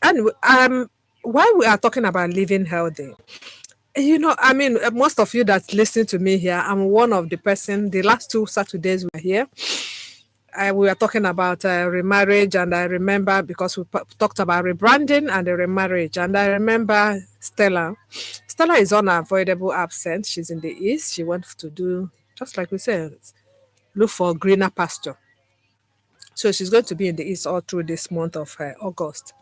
And while we are talking about living healthy, I mean, most of you that listen to me here, I'm one of the person. The last two Saturdays we were here, we were talking about remarriage, and I remember because we talked about rebranding and the remarriage, and I remember Stella. Stella is unavoidable absent. She's in the east. She went to do, just like we said, look for greener pasture. So she's going to be in the east all through this month of August.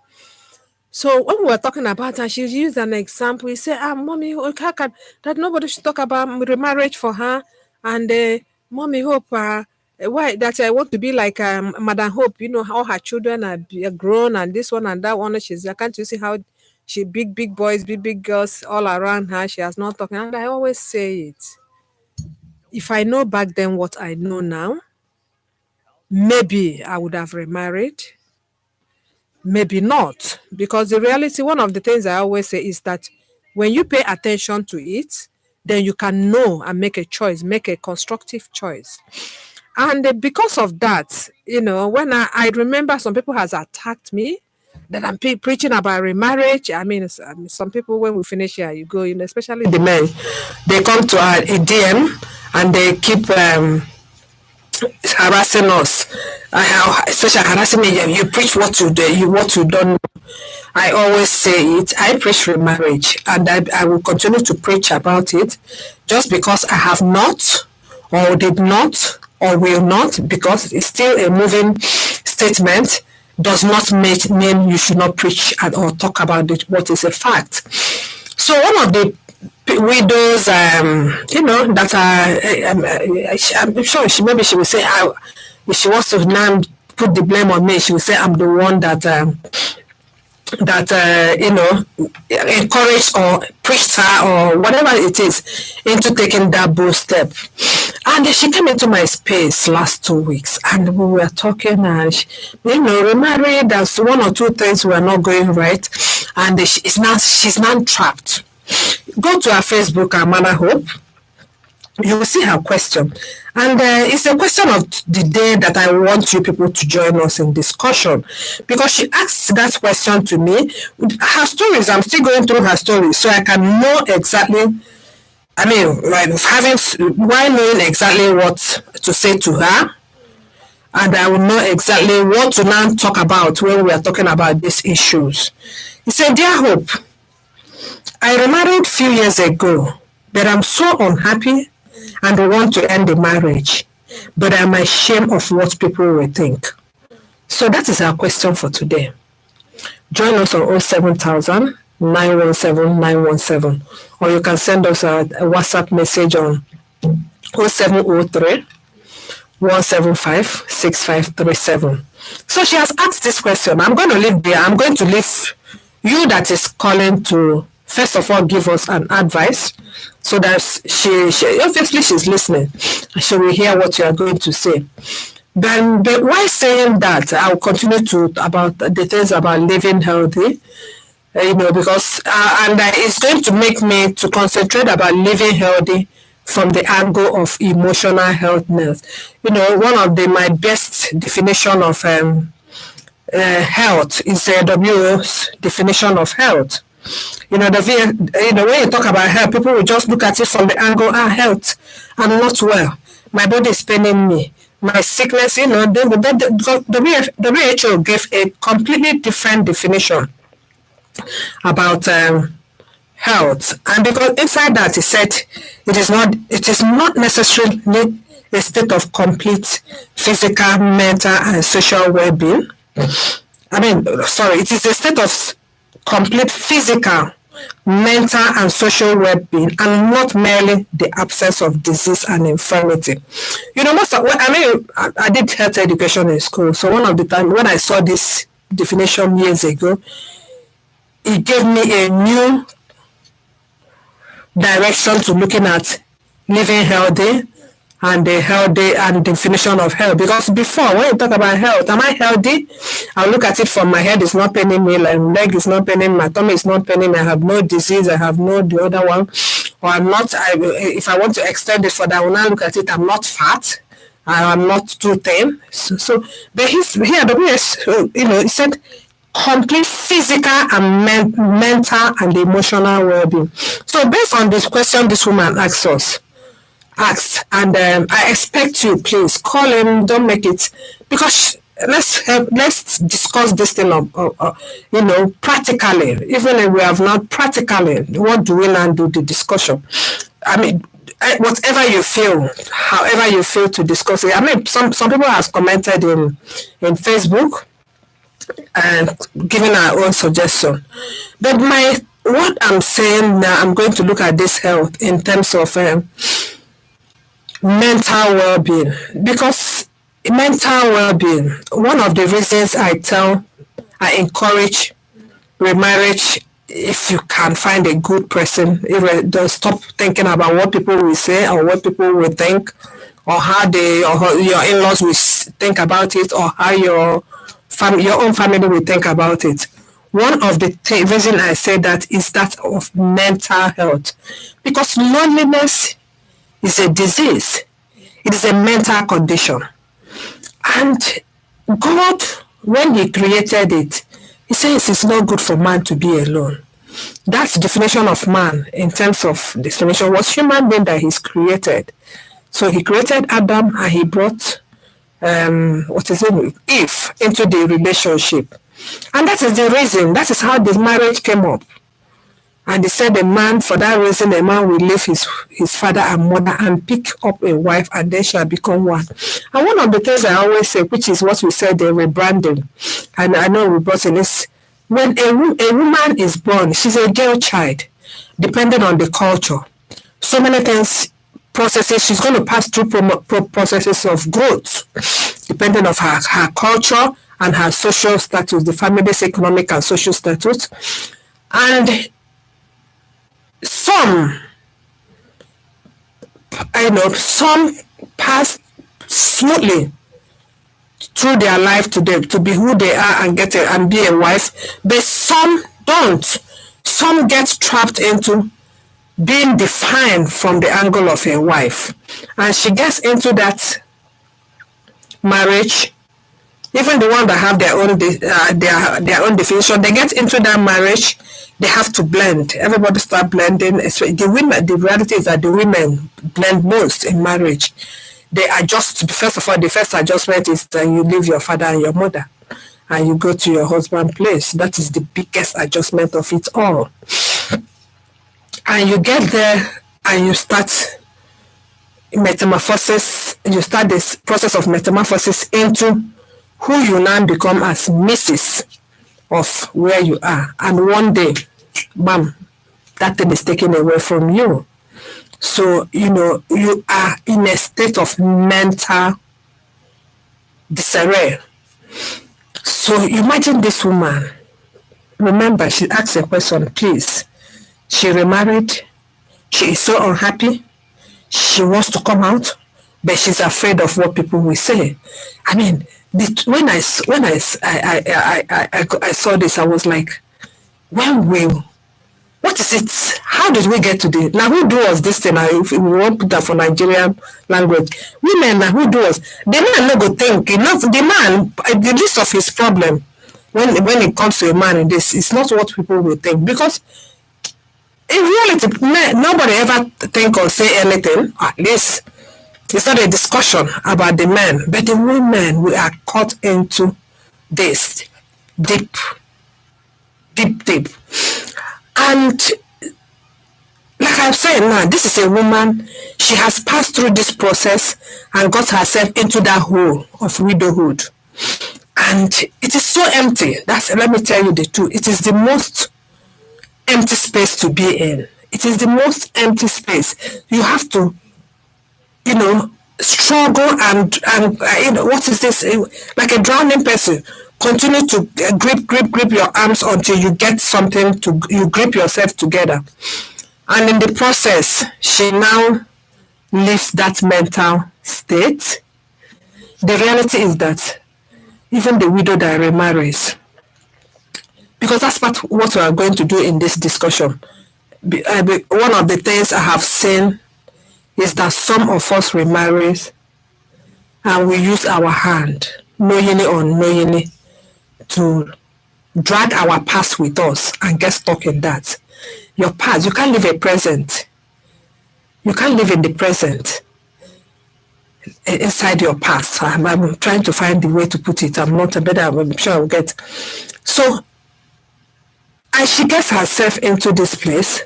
So when we were talking about her, she used an example. He said, mommy, how can that nobody should talk about remarriage for her? And mommy Hope, why that I want to be like Madam Hope, how her children are grown and this one and that one. She's like, can't you see how she big boys, big girls all around her? She has not talking. And I always say it. If I know back then what I know now, maybe I would have remarried. Maybe not, because the reality, one of the things I always say is that when you pay attention to it, then you can know and make a choice, make a constructive choice. And because of that, when I remember some people has attacked me that I'm preaching about remarriage. I mean, some people, when we finish here, you go, especially the men, they come to our DM and they keep harassing us, especially harassing me. You preach what you do, what you don't know. I always say it. I preach remarriage, and I will continue to preach about it. Just because I have not, or did not, or will not, because it's still a moving statement, does not mean you should not preach or talk about it. What is a fact? So one of the widows, that are, I'm sure maybe she will say, if she wants to now put the blame on me, she will say I'm the one that encouraged or pushed her or whatever it is into taking that bold step. And she came into my space last 2 weeks, and we were talking, and remarried. There's one or two things were not going right, and she's now trapped. Go to her Facebook, Amanda Hope. You will see her question. And it's a question of the day that I want you people to join us in discussion. Because she asked that question to me. Her stories, I'm still going through her stories, so I can know exactly, while knowing exactly what to say to her, and I will know exactly what to now talk about when we are talking about these issues. He said, "Dear Hope, I remarried a few years ago, but I'm so unhappy and want to end the marriage, but I'm ashamed of what people will think." So that is our question for today. Join us on 07000 917 917, or you can send us a WhatsApp message on 0703 175 6537. So she has asked this question. I'm going to leave you that is calling to first of all give us an advice, so that she obviously she's listening. She will hear what you are going to say. But while saying that, I'll continue to about the things about living healthy, because it's going to make me to concentrate about living healthy from the angle of emotional healthness. One of my best definition of health is WHO's definition of health. When you talk about health, people will just look at it from the angle, health, I'm not well, my body is paining me, my sickness. The WHO gave a completely different definition about health, and because inside that it said it is not necessarily a state of complete physical, mental, and social well-being. It is a state of complete physical, mental, and social well-being, and not merely the absence of disease and infirmity. I did health education in school, so one of the time when I saw this definition years ago, it gave me a new direction to looking at living healthy and the healthy and definition of health. Because before, when you talk about health, am I healthy? I'll look at it from my head is not paining me, my leg is not paining, my tummy is not paining, I have no disease, I have no the other one, or I'm not. If I want to extend it further, I will now look at it. I'm not fat, I am not too thin. But here, the WS, he said complete physical and mental and emotional well-being. So based on this question this woman asked, and I expect you, please call him, don't make it, because let's discuss this thing practically. Even if we have not practically, what do we now do the discussion? I mean, whatever you feel, however you feel to discuss it. I mean, some people have commented in Facebook and giving our own suggestion. But what I'm saying now, I'm going to look at this health in terms of mental well-being, because mental well-being, one of the reasons I encourage remarriage. If you can find a good person, don't stop thinking about what people will say or what people will think, or how your in-laws will think about it, or how your own family will think about it. One of the reasons I say that is that of mental health, because loneliness is a disease. It is a mental condition. And God, when He created it, He says it's not good for man to be alone. That's the definition of man in terms of definition was human being that He's created. So He created Adam and He brought Eve into the relationship. And that is the reason, that is how the marriage came up. And they said a man, for that reason, a man will leave his father and mother and pick up a wife, and they shall become one. And one of the things I always say, which is what we said, the rebranding, and I know we brought in this, when a woman is born, she's a girl child, depending on the culture. So many things, processes, she's going to pass through processes of growth, depending on her culture and her social status, the family's economic and social status. And some pass smoothly through their life to be who they are and and be a wife, but some don't. Some get trapped into being defined from the angle of a wife, and she gets into that marriage. Even the one that have their own definition, they get into that marriage. They have to blend. Everybody start blending. The women. The reality is that the women blend most in marriage. They adjust. First of all, the first adjustment is that you leave your father and your mother, and you go to your husband's place. That is the biggest adjustment of it all. And you get there, and you start metamorphosis. You start this process of metamorphosis into who you now become as Mrs. of where you are. And one day, bam, that thing is taken away from you. So, you are in a state of mental disarray. So imagine this woman. Remember, she asked a question, please. She remarried. She is so unhappy. She wants to come out, but she's afraid of what people will say. I mean, when I saw this, I was like, what is it? How did we get to this? Now, who do us this thing? If we want to put that for Nigerian language, women, now who do us? The man no go think enough. The man, the list of his problem when it comes to a man in this, it's not what people will think, because in reality, nobody ever think or say anything. At least it's not a discussion about the men, but the women, we are caught into this deep. And like I'm saying now, this is a woman, she has passed through this process and got herself into that hole of widowhood. And it is so empty. Let me tell you the truth. It is the most empty space to be in. It is the most empty space. You have to, struggle and what is this? Like a drowning person. Continue to grip your arms until you get something you grip yourself together. And in the process, she now leaves that mental state. The reality is that even the widow that remarries, because that's what we are going to do in this discussion. One of the things I have seen is that some of us remarries and we use our hand, knowingly or unknowingly, to drag our past with us and get stuck in that. Your past, you can't live a present. You can't live in the present inside your past. I'm trying to find the way to put it. I'm not a better, I'm sure I'll get. So, and she gets herself into this place,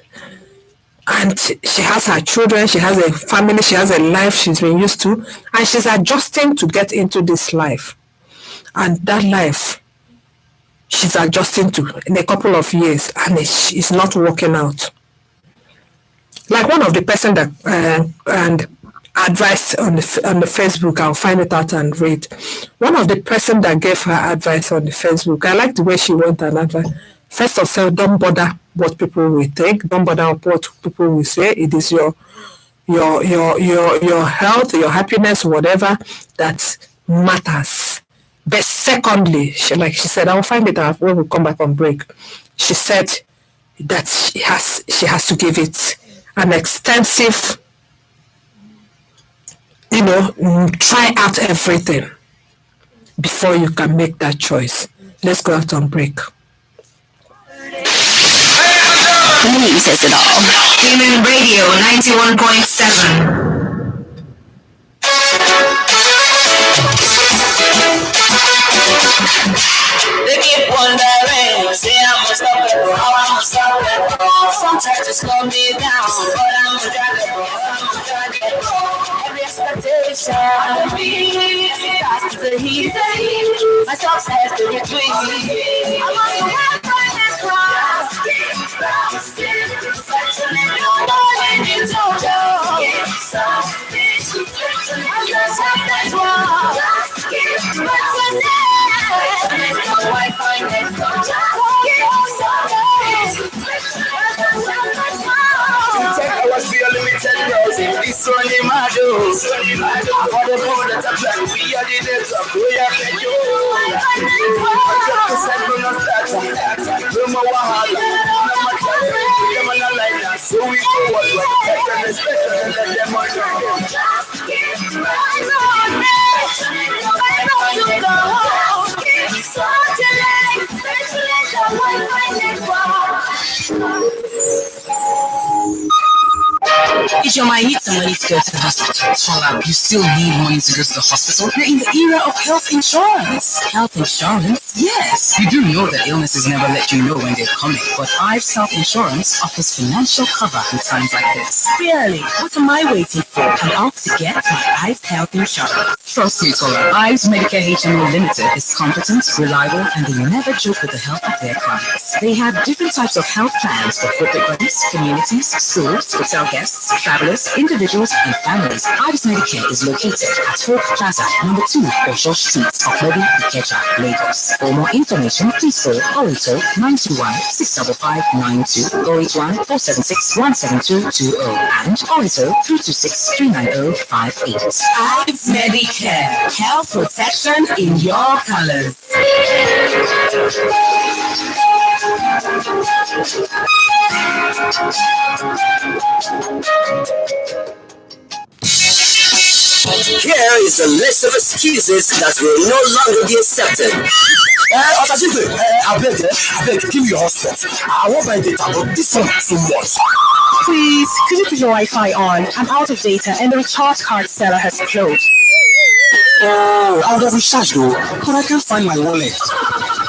and she has her children, she has a family, she has a life she's been used to, and she's adjusting to get into this life. And that life she's adjusting to in a couple of years, and it's not working out. Like one of the person that and advice on the Facebook, I'll find it out and read. One of the person that gave her advice on the Facebook, I like the way she went and advice. First of all, don't bother what people will think. Don't bother what people will say. It is your health, your happiness, whatever that matters. But secondly, she said, I will find it out when we come back on break. She said that she has to give it an extensive, try out everything before you can make that choice. Let's go out on break. Lee says it all. Human Radio 91.7. They keep wondering, say I'm unstoppable, how I'm unstoppable. Sometimes they slow me down, but I'm undraggable, Every expectation, that's the heat. My success to retreat. I'm on the way from this cross. It's only my doors. For the board that I'm trying, we are the days of we are the Joe. No more wahala, no more trouble. Them are not like that, so we go what we take and respect and let them all go. Just keep right on me. I know you go. So today, especially the Wi-Fi network. If your mind needs some money to go to the hospital, call up. You still need money to go to the hospital. You're in the era of health insurance. Health insurance? Yes. You do know that illnesses never let you know when they're coming, but Ives Health Insurance offers financial cover in times like this. Really? What am I waiting for? I'm out to get my Ives Health Insurance. Trust me, Tola. Ives Medicare HMO Limited is competent, reliable, and they never joke with the health of their clients. They have different types of health plans for corporate bodies, communities, schools, hotel guests, travelers, individuals, and families. Ives Medicare is located at Hope Plaza, number 2, Osho Street, Okmodi, Ikeja, Lagos. For more information, please call 080 921 65592, 081 476 17220, and 080 326 39058. Ives Medicare, health protection in your colors. Here is a list of excuses that will no longer be accepted. I beg, give me your hotspot. I want my data, but this one too much. Please, could you put your Wi-Fi on? I'm out of data and the recharge card seller has closed. Oh, I would have recharged though, but I can't find my wallet.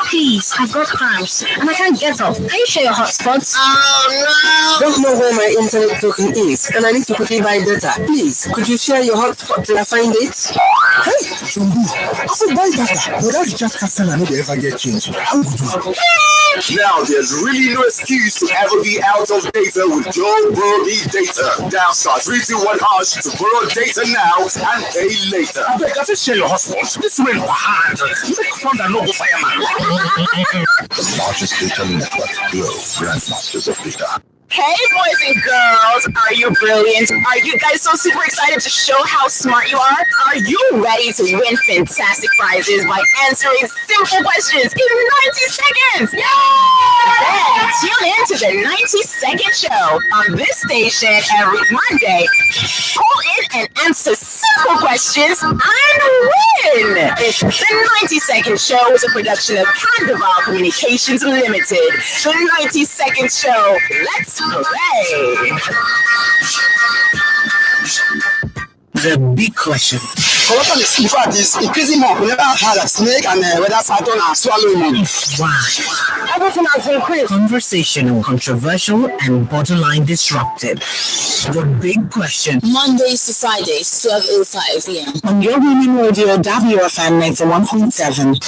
Please, I've got cramps and I can't get up. Can you share your hotspots? Oh no! Don't know where my internet token is, and I need to quickly buy data. Please, could you share your hotspot till I find it? Hey, Jumbo, I said buy data, but that's just castle and never ever get changed. How good you? Now there's really no excuse to ever be out of data with Joe Brody Data. Dial star 321# to borrow data now and pay later. I beg, I said share your hotspot. This way behind. Make fun and no go fireman. The largest data network, Glow, grandmasters of data. Hey boys and girls, are you brilliant? Are you guys so super excited to show how smart you are? Are you ready to win fantastic prizes by answering simple questions in 90 seconds? Yay! Then tune in to the 90-second show on this station every Monday. Call in and answer simple simple questions and win. The 90-Second Show is a production of Candival Communications Limited. The 90-Second Show. Let's play. The big question. In fact, it's increasing more. We never had a snake and whether Saturn are swallowing money. Why? Everything has increased. Conversational, controversial, and borderline disruptive. The big question. Mondays to Fridays, 12:05 p.m. On your women radio, WFM 91.7.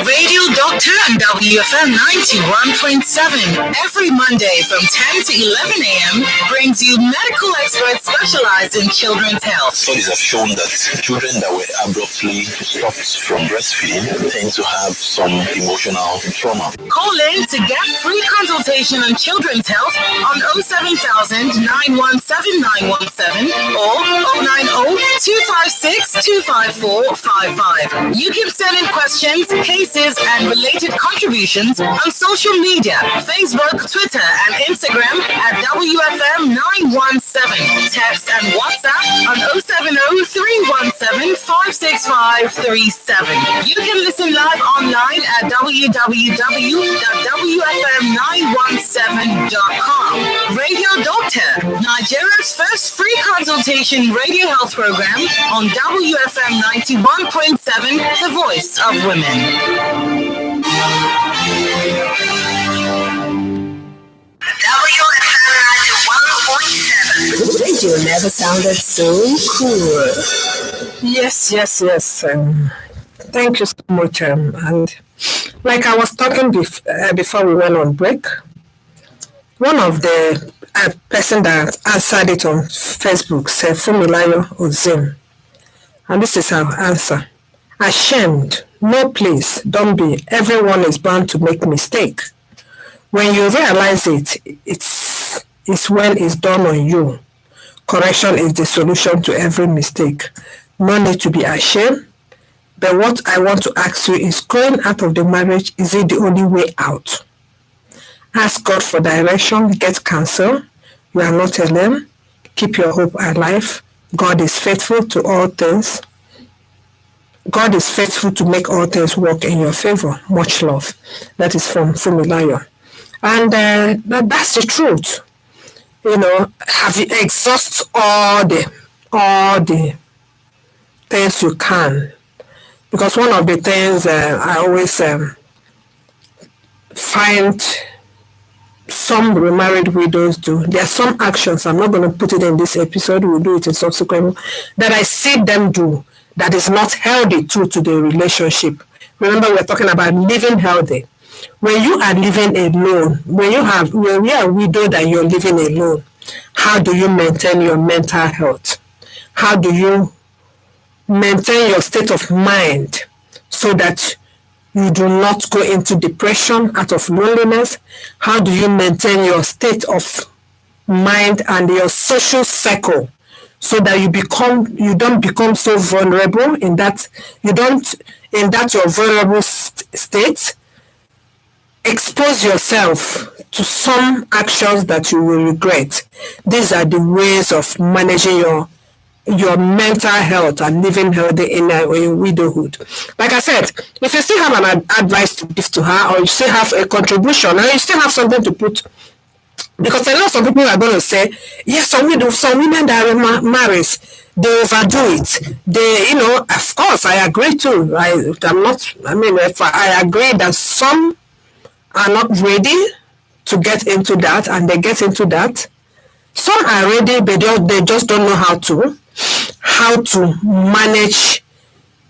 Radio Doctor and WFM 91.7 every Monday from 10 to 11 a.m. brings you medical experts specialized in children's health. Studies have shown that children that were abruptly stopped from breastfeeding tend to have some emotional trauma. Call in to get free consultation on children's health on 07000 917 917 or 090 256 254 55. You can send in questions, cases, and related contributions on social media, Facebook, Twitter, and Instagram at WFM 917. Text and WhatsApp on 070-317-56537. You can listen live online at www.wfm917.com. Radio Doctor, Nigeria's first free consultation radio health program on WFM 91.7, the voice of women. WFM 91.7. Radio never sounded so cool. Yes. Thank you so much. And like I was talking before we went on break, one of the person that answered it on Facebook said, Fumilayo Ozim. And this is her answer. Ashamed. No, please, don't be. Everyone is bound to make mistake. When you realize it's when it's done on you. Correction is the solution to every mistake. No need to be ashamed. But what I want to ask you is, going out of the marriage, is it the only way out? Ask God for direction. Get counsel. You are not alone. Keep your hope alive. God is faithful to all things. God is faithful to make all things work in your favor. Much love. That is from Fumilayo. And that's the truth. You know, have you exhaust all the things you can? Because one of the things I always find some remarried widows do, there are some actions, I'm not going to put it in this episode, we'll do it in subsequent, that I see them do that is not healthy to the relationship. Remember, we're talking about living healthy. When you are living alone, when you are widowed and you're living alone, how do you maintain your mental health? How do you maintain your state of mind so that you do not go into depression out of loneliness? How do you maintain your state of mind and your social circle so that you don't become so vulnerable in that your vulnerable state? Expose yourself to some actions that you will regret. These are the ways of managing your mental health and living healthy in widowhood. Like I said, if you still have an advice to give to her, or you still have a contribution, and you still have something to put, because I know some people are going to say, yes, some women that marries, they overdo it. They, of course, I agree too. I agree that some are not ready to get into that, and they get into that. Some are ready, but they just don't know how to manage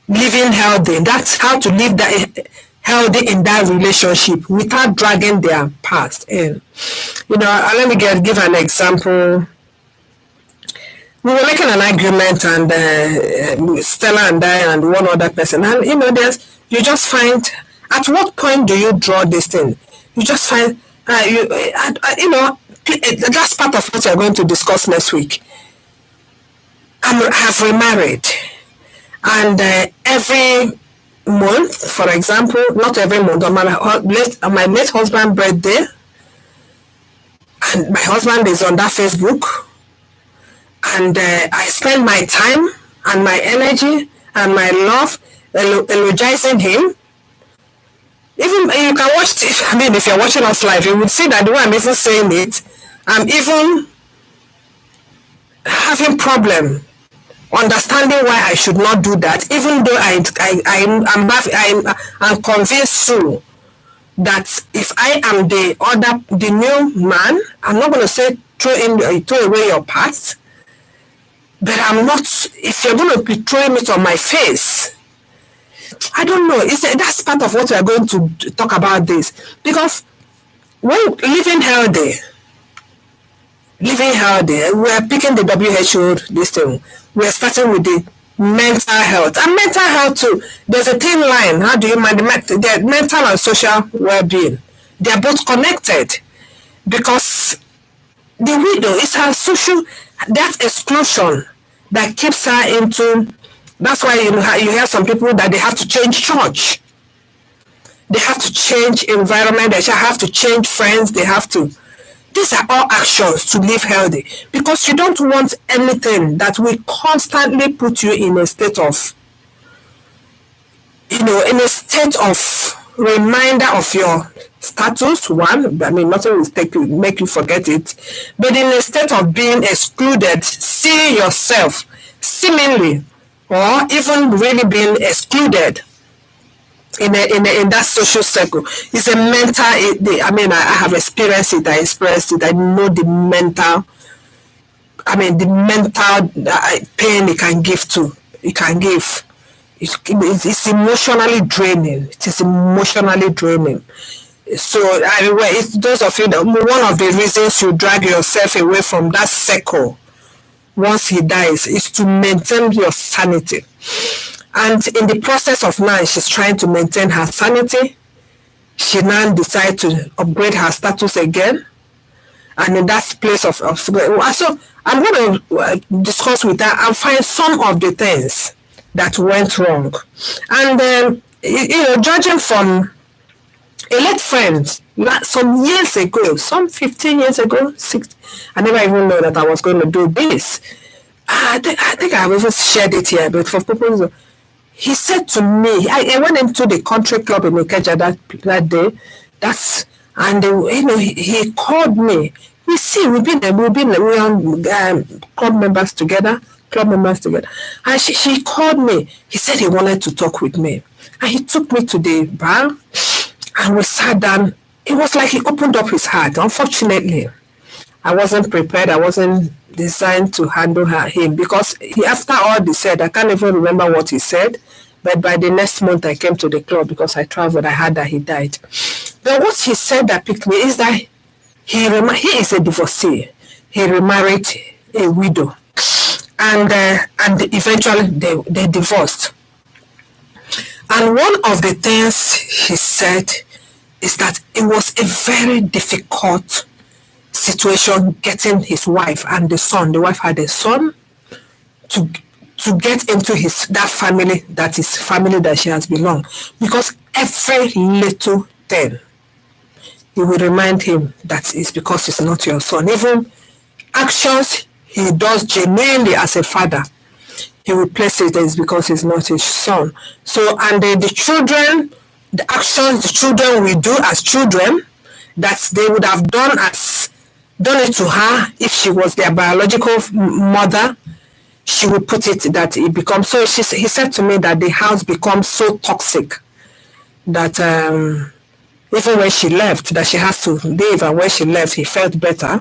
living healthy. That's how to live that healthy in that relationship without dragging their past in. Let me give an example. We were making an argument, and Stella and I and one other person, and you just find, at what point do you draw this thing? You just find, that's part of what we're going to discuss next week. I have remarried, and every month, for example, not every month, on my late husband's birthday, and my husband is on that Facebook, and I spend my time and my energy and my love eulogizing him. Even you can watch it. I mean, if you're watching us live, you would see that the way I'm even saying it, I'm even having problem understanding why I should not do that, even though I'm convinced through that if I am the new man, I'm not going to say throw away your past, but I'm not. If you're going to be throwing it on my face, I don't know. That's part of what we are going to talk about this, because when living healthy, we are picking the WHO this thing. We are starting with the mental health. And mental health too, there's a thin line. How do you manage the mental and social well-being? They are both connected, because the widow is her social, that exclusion that keeps her into. That's why you hear some people that they have to change church. They have to change environment. They have to change friends. They have to. These are all actions to live healthy, because you don't want anything that will constantly put you in a state of, in a state of reminder of your status. One, I mean, nothing will make you forget it, but in a state of being excluded, seeing yourself seemingly, or even really being excluded in that social circle. It's a mental. I mean, I have experienced it. I experienced it. I know the mental. I mean, the mental pain it can give to. It can give. It's emotionally draining. It is emotionally draining. So, it's those of you that one of the reasons you drag yourself away from that circle once he dies is to maintain your sanity. And in the process of now, she's trying to maintain her sanity. She now decides to upgrade her status again. And in that place of so I'm going to discuss with her and find some of the things that went wrong. And then, judging from a late friend, some years ago, some 15 years ago, 16, I never even know that I was going to do this. I think I've even shared it here, but for people, he said to me, I went into the country club in Ikeja that day. He called me. We're club members together. And she called me. He said he wanted to talk with me. And he took me to the bar and we sat down. It was like he opened up his heart. Unfortunately, I wasn't prepared. I wasn't designed to handle him, because after all he said, I can't even remember what he said, but by the next month I came to the club because I traveled. I heard that he died. But what he said that picked me is that he is a divorcee. He remarried a widow, and eventually they divorced. And one of the things he said is that it was a very difficult situation getting his wife and the son. The wife had a son to get into that family that she has belonged, because every little thing he will remind him that it's because it's not your son. Even actions he does genuinely as a father, he will place it as because it's not his son. So, and the children, the actions the children will do as children, that they would have done it to her if she was their biological mother, she would put it that it becomes so. He said to me that the house becomes so toxic that even when she left, that she has to leave, and when she left, he felt better.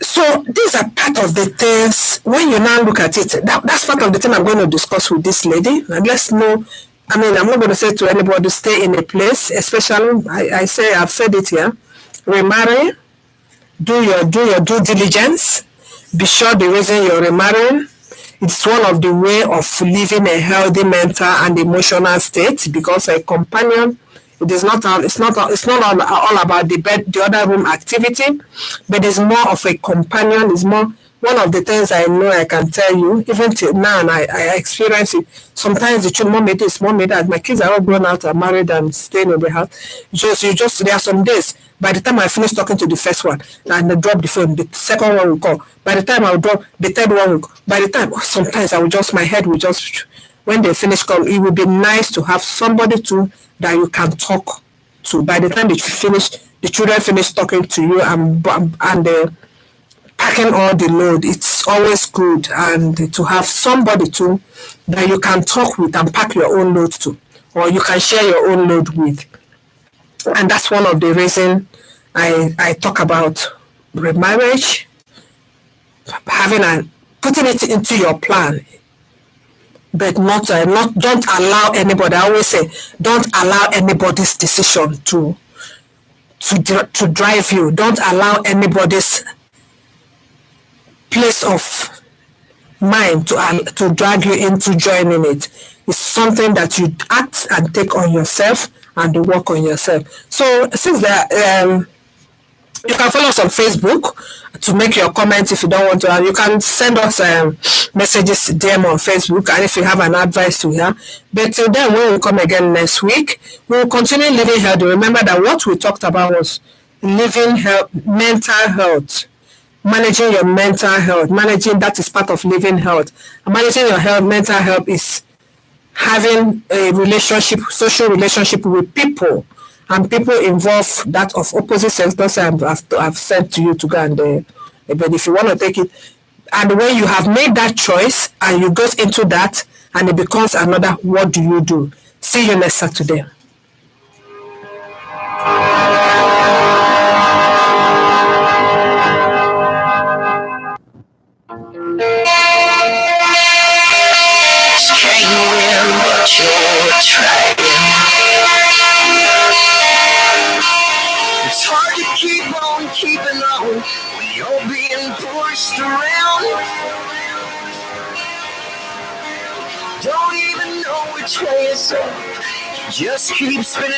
So these are part of the things, when you now look at it, that's part of the thing I'm going to discuss with this lady. And let's know, I mean, I'm not going to say to anybody, stay in a place, especially, I've said it here, remarry, do your due diligence, be sure the reason you're remarrying, it's one of the way of living a healthy mental and emotional state, because a companion, it's not all about the other room activity, but it's more of a companion, it's more one of the things I know I can tell you, even till now, and I experience it. Sometimes the children, mommy this, mommy that. My kids are all grown out, are married, and staying in the house. There are some days. By the time I finish talking to the first one, and I drop the phone, the second one will call. By the time I will drop, the third one will call. By the time, sometimes I will just, my head will just, when they finish call, it would be nice to have somebody to that you can talk to. By the time the children finish talking to you and packing all the load, it's always good and to have somebody to that you can talk with and pack your own load to, or you can share your own load with. And that's one of the reasons I talk about remarriage, putting it into your plan, but don't allow anybody. I always say, don't allow anybody's decision to drive you. Don't allow anybody's place of mind to drag you into joining it. It's something that you act and take on yourself and work on yourself. So since you can follow us on Facebook to make your comments if you don't want to. And you can send us messages DM on Facebook, and if you have an advice to hear. But till then, when we come again next week, we will continue living healthy. Remember that what we talked about was living health, mental health. Managing your mental health, that is part of living health. And managing your mental health is having a social relationship with people, and people involve that of opposite sex. Those I've sent to you to go and but if you want to take it, and when you have made that choice and you go into that and it becomes another, what do you do? See you next Saturday. It's hard to keep on keeping on when you're being pushed around. Don't even know which way it's up. Just keep spinning.